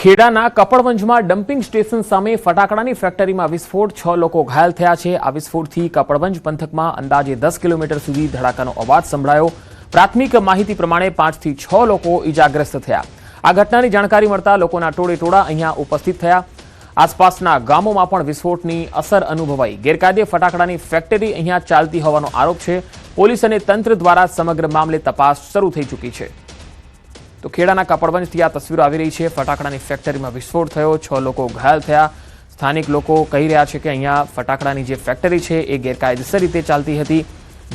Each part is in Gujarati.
ખેડાના કપડવંજમાં ડમ્પિંગ સ્ટેશન સામે ફટાકડાની ફેક્ટરીમાં વિસ્ફોટ, 6 લોકો ઘાયલ થયા છે। આ વિસ્ફોટથી કપડવંજ પંથકમાં અંદાજે 10 કિલોમીટર સુધી ધડાકાનો અવાજ સંભળાયો। પ્રાથમિક માહિતી પ્રમાણે 5 થી 6 લોકો ઈજાગ્રસ્ત થયા। આ ઘટનાની જાણકારી મળતા લોકોના ટોળેટોળા અહીંયા ઉપસ્થિત થયા। આસપાસના ગામોમાં પણ વિસ્ફોટની અસર અનુભવાઈ। ગેરકાયદે ફટાકડાની ફેક્ટરી અહીંયા ચાલતી હોવાનો આરોપ છે। પોલીસ અને તંત્ર દ્વારા સમગ્ર મામલે તપાસ શરૂ થઈ ચૂકી છે। તો ખેડાના કપડવંજથી આ તસવીરો આવી રહી છે। ફટાકડાની ફેક્ટરીમાં વિસ્ફોટ થયો, 6 લોકો ઘાયલ થયા। સ્થાનિક લોકો કહી રહ્યા છે કે અહીંયા ફટાકડાની જે ફેક્ટરી છે એ ગેરકાયદેસર રીતે ચાલતી હતી।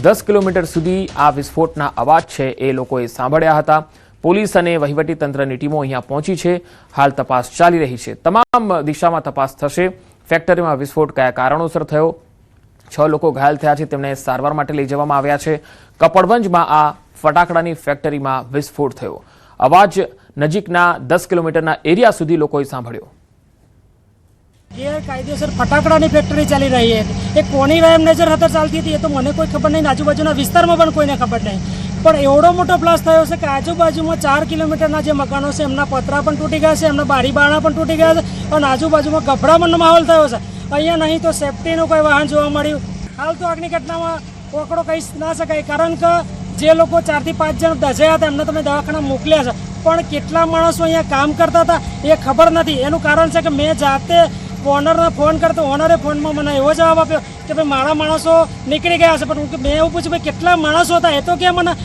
10 કિલોમીટર સુધી આ વિસ્ફોટના અવાજ છે એ લોકોએ સાંભળ્યા હતા। પોલીસ અને વહીવટીતંત્રની ટીમો અહીંયા પહોંચી છે। હાલ તપાસ ચાલી રહી છે। તમામ દિશામાં તપાસ થશે। ફેક્ટરીમાં વિસ્ફોટ કયા કારણોસર થયો, 6 લોકો ઘાયલ થયા છે, તેમને સારવાર માટે લઈ જવામાં આવ્યા છે। કપડવંજમાં આ ફટાકડાની ફેક્ટરીમાં વિસ્ફોટ થયો। અવાજ નજીકના 10 કિલોમીટરના એરિયા સુધી લોકોએ સાંભળ્યો। ગેરકાયદેસર ફટાકડાની ફેક્ટરી ચાલી રહી હતી। એ કોની નજર હેઠળ ચાલતી હતી એ તો મને કોઈ ખબર નહીં, આજુબાજુના વિસ્તારમાં પણ કોઈને ખબર નહીં। પણ એવડો મોટો બ્લાસ્ટ થયો છે કે આજુબાજુમાં 4 કિલોમીટરના જે મકાનો છે એમના પતરા પણ તૂટી ગયા છે, એમના બારી બારણા પણ તૂટી ગયા છે અને આજુબાજુમાં ગભરામણનો માહોલ થયો છે। અહીંયા નહીં તો સેફટીનું કોઈ વાહન જોવા મળ્યું। હાલ તો આગની ઘટનામાં ઓકડો કહી ના શકાય, કારણ કે જે લોકો 4 થી 5 જણ દજાયા હતા એમને તમે દવાખાના મોકલ્યા છે, પણ કેટલા માણસો અહીંયા કામ કરતા હતા એ ખબર નથી। એનું કારણ છે કે મેં જાતે ઓનરને ફોન કરતો, ઓનરે ફોનમાં મને એવો જવાબ આપ્યો કે ભાઈ મારા માણસો નીકળી ગયા છે, પણ મેં એવું પૂછ્યું ભાઈ કેટલા માણસો હતા એ તો કે મને।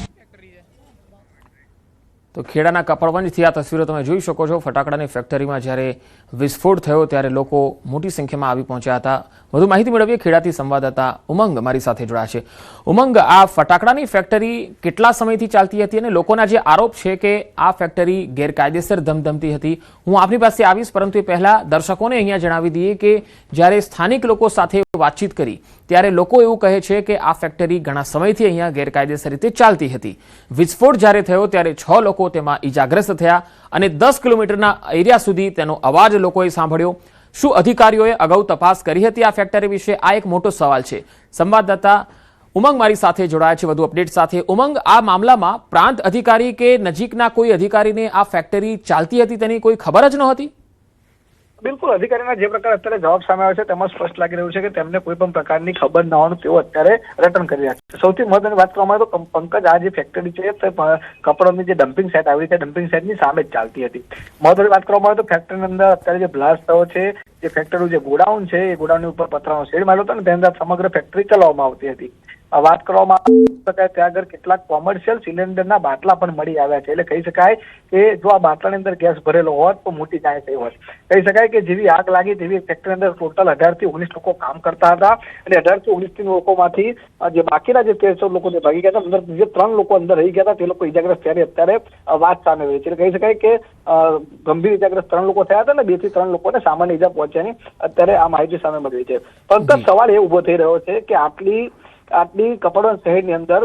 તો ખેડાના કપડવંજથી આ તસવીરો તમે જોઈ શકો છો। ફટાકડાની ફેક્ટરીમાં જ્યારે વિસ્ફોટ થયો ત્યારે લોકો મોટી સંખ્યામાં આવી પહોંચ્યા હતા। વધુ માહિતી મેળવીએ ખેડાથી સંવાદદાતા ઉમંગ મારી સાથે જોડાયા છે। ઉમંગ, આ ફટાકડાની ફેક્ટરી કેટલા સમયથી ચાલતી હતી અને લોકોના જે આરોપ છે કે આ ફેક્ટરી ગેરકાયદેસર ધમધમતી હતી, હું આપની પાસે આવીશ, પરંતુ એ પહેલા દર્શકોને અહીંયા જણાવી દઈએ કે જ્યારે સ્થાનિક લોકો સાથે વાતચીત કરી ત્યારે લોકો એવું કહે છે કે આ ફેક્ટરી ઘણા સમયથી અહીંયા ગેરકાયદેસર રીતે ચાલતી હતી। વિસ્ફોટ જ્યારે થયો ત્યારે 6 લોકો તેમાં ઈજાગ્રસ્ત થયા અને 10 કિલોમીટરના એરિયા સુધી તેનો અવાજ લોકોએ સાંભળ્યો। શું અધિકારીઓએ અગાઉ તપાસ કરી હતી આ ફેક્ટરી વિશે? આ એક મોટો સવાલ છે। સંવાદદાતા ઉમંગ મારી સાથે જોડાયા છે વધુ અપડેટ સાથે। ઉમંગ, આ મામલામાં પ્રાંત અધિકારી કે નજીકના કોઈ અધિકારીને આ ફેક્ટરી ચાલતી હતી તેની કોઈ ખબર જ નહોતી? બિલકુલ, અધિકારીના જે પ્રકાર અત્યારે જવાબ સામે આવે છે તેમાં સ્પષ્ટ લાગી રહ્યું છે કે તેમને કોઈ પણ પ્રકારની ખબર ન હોવાનું તેઓ અત્યારે રટન કરી રહ્યા છે। સૌથી મહત્વની વાત કરવામાં આવે તો પંકજ, આ જે ફેક્ટરી છે તે કપડોની જે ડમ્પિંગ સાઇટ આવી છે, ડમ્પિંગ સાઇટની સામે જ ચાલતી હતી। મહત્વની વાત કરવામાં આવે તો ફેક્ટરીની અંદર અત્યારે જે બ્લાસ્ટ થયો છે, જે ફેક્ટરીનું જે ગોડાઉન છે એ ગોડાઉનની ઉપર પતરાનો શેડ માર્યો હતો અને તેની અંદર સમગ્ર ફેક્ટરી ચલાવવામાં આવતી હતી। વાત કરવામાં શકાય ત્યાં આગળ કેટલાક કોમર્શિયલ સિલિન્ડરના બાટલા પણ મળી આવ્યા છે। એટલે કહી શકાય કે જો આ બાટલાની અંદર ગેસ ભરેલો હોત તો મોટી જાય થઈ હોત। કહી શકાય કે જેવી આગ લાગી તેવી ફેક્ટરી અંદર ટોટલ 18 થી 19 લોકો કામ કરતા હતા અને 18 થી 19 લોકોમાંથી જે બાકીના જે 13 લોકો ભાગી ગયા હતા, અંદર જે 3 લોકો અંદર રહી ગયા હતા તે લોકો ઈજાગ્રસ્ત થયા અત્યારે વાત સામે રહી છે। એટલે કહી શકાય કે ગંભીર ઈજાગ્રસ્ત 3 લોકો થયા હતા અને 2 થી 3 લોકોને સામાન્ય ઈજા પહોંચ્યાની અત્યારે આ માહિતી સામે મળી છે। પરંતુ સવાલ એ ઉભો થઈ રહ્યો છે કે આટલી કપડવંજ શહેરની અંદર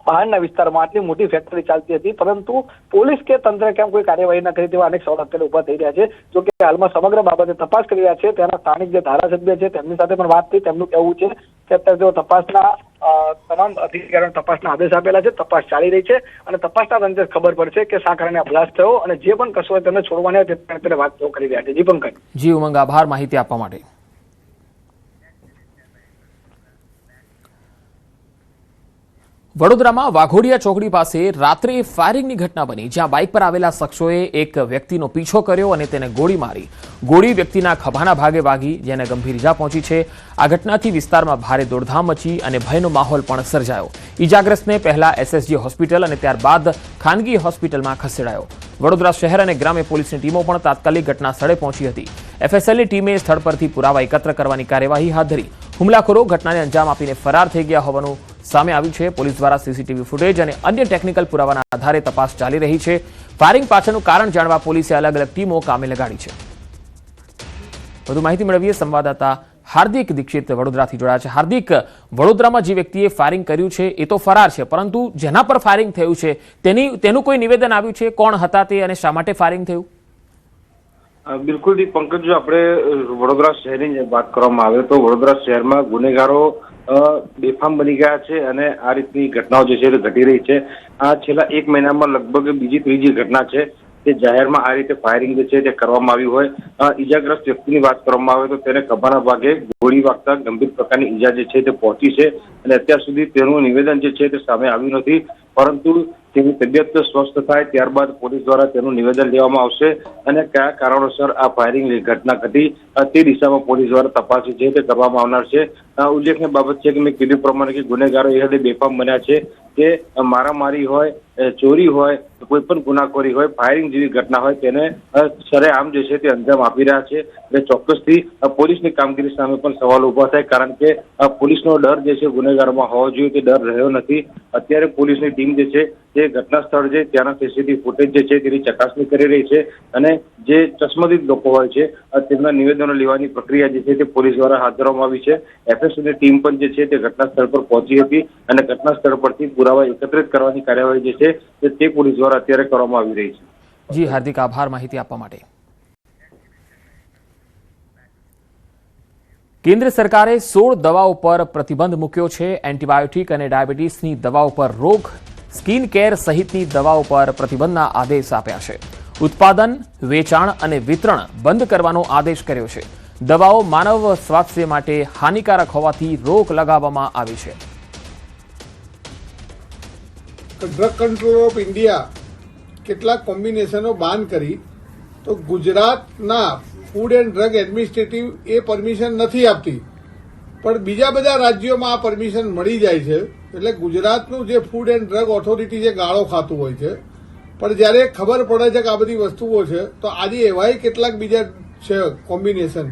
બહારના વિસ્તારમાં આટલી મોટી ફેક્ટરી ચાલતી હતી, પરંતુ પોલીસ કે તંત્ર કેમ કોઈ કાર્યવાહી ન કરી તેવા અનેક સવાલ અત્યારે ઉભા થઈ રહ્યા છે। જો કે હાલમાં સમગ્ર બાબતે તપાસ કરી રહ્યા છે। તેના સ્થાનિક જે ધારાસભ્ય છે તેમની સાથે પણ વાત થઈ, તેમનું કહેવું છે કે અત્યારે તેઓ તપાસના તમામ અધિકારીઓને તપાસના આદેશ આપેલા છે, તપાસ ચાલી રહી છે અને તપાસના તંત્રને ખબર પડશે કે શા કારણે આ બ્લાસ્ટ થયો અને જે પણ કશું હોય તેમને છોડવાની અત્યારે વાત કરી રહ્યા છે। જી પંકજ। જી ઉમંગ, આભાર માહિતી આપવા માટે। વડોદરામાં વાઘોડિયા ચોકડી પાસે રાત્રે ફાયરિંગની ઘટના બની, જ્યાં બાઇક પર આવેલા શખ્સોએ એક વ્યક્તિનો પીછો કર્યો અને તેને ગોળી મારી। ગોળી વ્યક્તિના ખભાના ભાગે વાગી, જેને ગંભીર ઈજા પહોંચી છે। આ ઘટનાથી વિસ્તારમાં ભારે દોડધામ મચી અને ભયનો માહોલ પણ સર્જાયો। ઈજાગ્રસ્તને પહેલા SSG હોસ્પિટલ અને ત્યારબાદ ખાનગી હોસ્પિટલમાં ખસેડાયો। વડોદરા શહેર અને ગ્રામ્ય પોલીસની ટીમો પણ તાત્કાલિક ઘટના સ્થળે પહોંચી હતી। FSLની ટીમે સ્થળ પરથી પુરાવા એકત્ર કરવાની કાર્યવાહી હાથ ધરી। હુમલાખોરો ઘટનાને અંજામ આપીને ફરાર થઈ ગયા હોવાનું સામે આવ્યું છે। પોલીસ દ્વારા CCTV ફૂટેજ અને અન્ય ટેકનિકલ પુરાવાના આધારે તપાસ ચાલી રહી છે। ફાયરિંગ પાછળનું કારણ જાણવા પોલીસે અલગ અલગ ટીમો કામે લગાડી છે। વધુ માહિતી મેળવીએ સંવાદદાતા હાર્દિક દીક્ષિત વડોદરાથી જોડાયા છે। હાર્દિક, વડોદરામાં જે વ્યક્તિએ ફાયરિંગ કર્યું છે એ તો ફરાર છે, પરંતુ જેના પર ફાયરિંગ થયું છે તેનું કોઈ નિવેદન આવ્યું છે? કોણ હતા તે અને શા માટે ફાયરિંગ થયું? બિલકુલ પંકજ, જો આપણે વડોદરા શહેરની વાત કરવામાં આવે તો વડોદરા શહેરમાં ગુનેગારો બેફામ બની ગયા છે અને આ રીતની ઘટનાઓ જે છે ઘટી રહી છે। આ છેલ્લા 1 મહિનામાં લગભગ બીજી ત્રીજી ઘટના છે કે જાહેરમાં આ રીતે ફાયરિંગ જે છે તે કરવામાં આવ્યું હોય. ઈજાગ્રસ્ત વ્યક્તિની વાત કરવામાં આવે તો તેને ખભાના ભાગે ગોળી વાગતા ગંભીર પ્રકારની ઈજા જે છે તે પહોંચી છે અને અત્યાર સુધી તેનું નિવેદન જે છે તે સામે આવ્યું નથી, પરંતુ તેની તબિયત સ્વસ્થ થાય ત્યારબાદ પોલીસ દ્વારા તેનું નિવેદન લેવામાં આવશે અને કયા કારણોસર આ ફાયરિંગની ઘટના ઘટી તે દિશામાં પોલીસ દ્વારા તપાસ છે તે કરવામાં આવનાર છે. ઉલ્લેખનીય બાબત છે કે મેં કીધું પ્રમાણે કે ગુનેગારો એ હદે બેફામ બન્યા છે કે મારામારી હોય, ચોરી હોય, કોઈ પણ ગુનાખોરી હોય, ફાયરિંગ જેવી ઘટના હોય તેને સરેઆમ જે છે તે અંજામ આપી રહ્યા છે. એટલે ચોક્કસથી પોલીસની કામગીરી સામે પણ સવાલ ઉભા થાય, કારણ કે પોલીસનો ડર જે છે ગુનેગારોમાં હોવો જોઈએ તે ડર રહ્યો નથી. અત્યારે પોલીસની ટીમ જે છે તે ઘટના સ્થળ છે ત્યાંના સીસીટીવી ફૂટેજ જે છે તેની ચકાસણી કરી રહી છે અને જે ચશ્મદીદ લોકો હોય છે તેમના નિવેદનો લેવાની પ્રક્રિયા જે છે તે પોલીસ દ્વારા હાથ ધરવામાં આવી છે. એફએસએલની ટીમ પણ જે છે તે ઘટના સ્થળ પર પહોંચી હતી અને ઘટના સ્થળ પરથી પુરાવા એકત્રિત કરવાની કાર્યવાહી જે છે તે પોલીસ દ્વારા અત્યારે કરવામાં આવી રહી છે. જી હાર્દિક આભાર માહિતી આપવા માટે. કેન્દ્ર સરકારે 16 દવાઓ પર પ્રતિબંધ મૂક્યો છે. એન્ટીબાયોટિક અને ડાયાબિટીસની દવાઓ પર રોક, સ્કિન કેર સહિતની દવાઓ પર પ્રતિબંધના આદેશ આપ્યા છે. ઉત્પાદન, વેચાણ અને વિતરણ બંધ કરવાનો આદેશ કર્યો છે. દવાઓ માનવ સ્વાસ્થ્ય માટે હાનિકારક હોવાથી રોક લગાવવામાં આવી છે. ડ્રગ કંટ્રોલ ઓફ ઇન્ડિયા કેટલાક કોમ્બિનેશનો બાન કરી તો ગુજરાતના food and drug administrative A permission નથી આપતી, પણ બીજા બધા રાજ્યોમાં આ પરમિશન મળી જાય છે. એટલે ગુજરાતનું જે ફૂડ એન્ડ ડ્રગ ઓથોરિટી જે ગાળો ખાતું હોય છે, પણ જ્યારે ખબર પડે છે કે આ બધી વસ્તુઓ છે તો આજે એવાય કેટલાક બીજા છે કોમ્બિનેશન